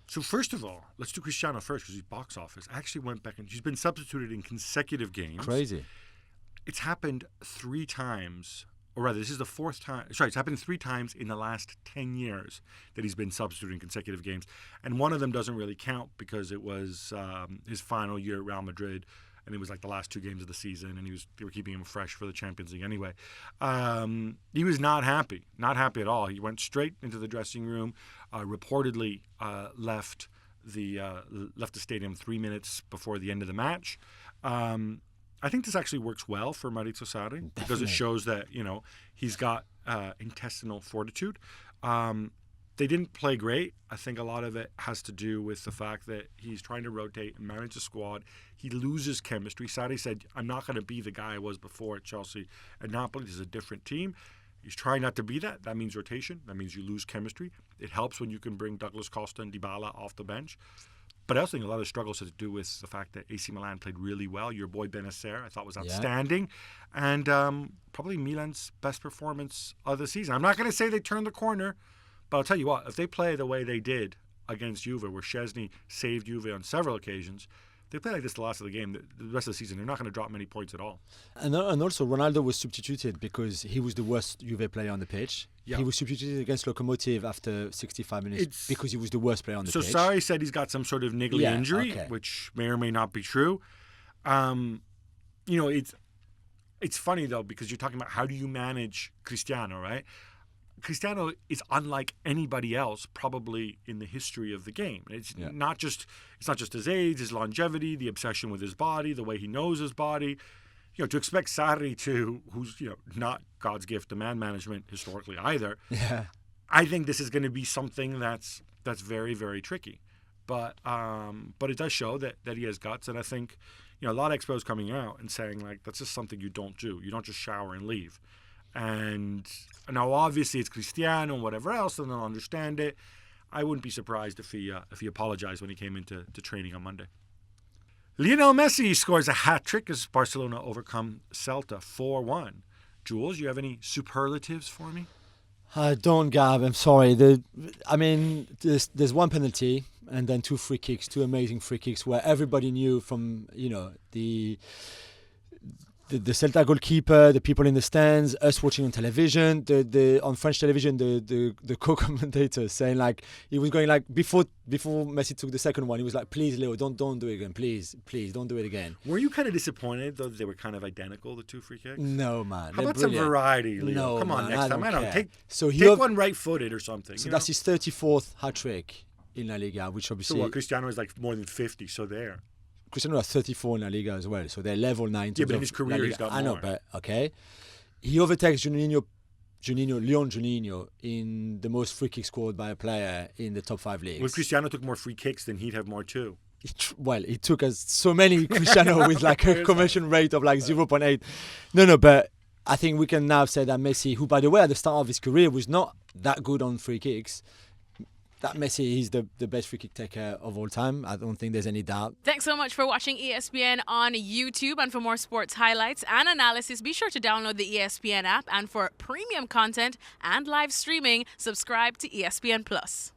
So first of all, let's do Cristiano first because he's box office. I actually went back and he's been substituted in consecutive games. Crazy. It's happened 3 times, or rather, this is the 4th time. Sorry, it's happened 3 times in the last 10 years that he's been substituted in consecutive games. And one of them doesn't really count because it was his final year at Real Madrid. And it was like the last 2 games of the season, and they were keeping him fresh for the Champions League anyway. He was not happy at all. He went straight into the dressing room, reportedly left the stadium 3 minutes before the end of the match. I think this actually works well for Maurizio Sarri because it shows that he's got intestinal fortitude. They didn't play great. I think a lot of it has to do with the fact that he's trying to rotate and manage the squad. He loses chemistry. Sarri said, I'm not going to be the guy I was before at Chelsea. At Napoli, this is a different team. He's trying not to be that. That means rotation. That means you lose chemistry. It helps when you can bring Douglas Costa and Dybala off the bench. But I also think a lot of the struggles has to do with the fact that AC Milan played really well. Your boy Benacer, I thought, was outstanding. Yeah. And probably Milan's best performance of the season. I'm not going to say they turned the corner, but I'll tell you what, if they play the way they did against Juve, where Szczesny saved Juve on several occasions, if they play like this the last of the game, the rest of the season, they're not going to drop many points at all. And also, Ronaldo was substituted because he was the worst Juve player on the pitch. Yeah. He was substituted against Lokomotiv after 65 minutes because he was the worst player on the pitch. So Sarri said he's got some sort of niggly injury, which may or may not be true. It's funny, though, because you're talking about how do you manage Cristiano, right? Cristiano is unlike anybody else probably in the history of the game. It's not just his age, his longevity, the obsession with his body, the way he knows his body. To expect Sarri who's not God's gift to man management historically either. Yeah. I think this is going to be something that's very, very tricky. But it does show that he has guts, and I think a lot of expos coming out and saying like that's just something you don't do. You don't just shower and leave. And now, obviously, it's Cristiano and whatever else, and they'll understand it. I wouldn't be surprised if he apologized when he came into training on Monday. Lionel Messi scores a hat-trick as Barcelona overcome Celta 4-1. Jules, you have any superlatives for me? I don't, Gab. I'm sorry. There's one penalty and then 2 free kicks, 2 amazing free kicks where everybody knew from the Celta goalkeeper, the people in the stands, us watching on television, on French television, the co-commentator saying like he was going like before Messi took the second one, he was like, please Leo, don't do it again, please don't do it again. Were you kind of disappointed though that they were kind of identical, the 2 free kicks? No, man. How about some variety, Leo? No, come on, man, next time. I don't know. Take one right-footed or something. So that's his 34th hat trick in La Liga, which obviously. So what? Cristiano is like more than 50. So there. Cristiano has 34 in La Liga as well, so they're level 9. Yeah, but in his career he's got more. I know, but okay. He overtakes Leon Juninho in the most free kicks scored by a player in the top 5 leagues. Well, if Cristiano took more free kicks, then he'd have more too. He took us so many Cristiano with like a conversion rate of like 0.8. No, but I think we can now say that Messi, who by the way at the start of his career was not that good on free kicks, that Messi is the best free kick taker of all time. I don't think there's any doubt. Thanks so much for watching ESPN on YouTube. And for more sports highlights and analysis, be sure to download the ESPN app. And for premium content and live streaming, subscribe to ESPN Plus.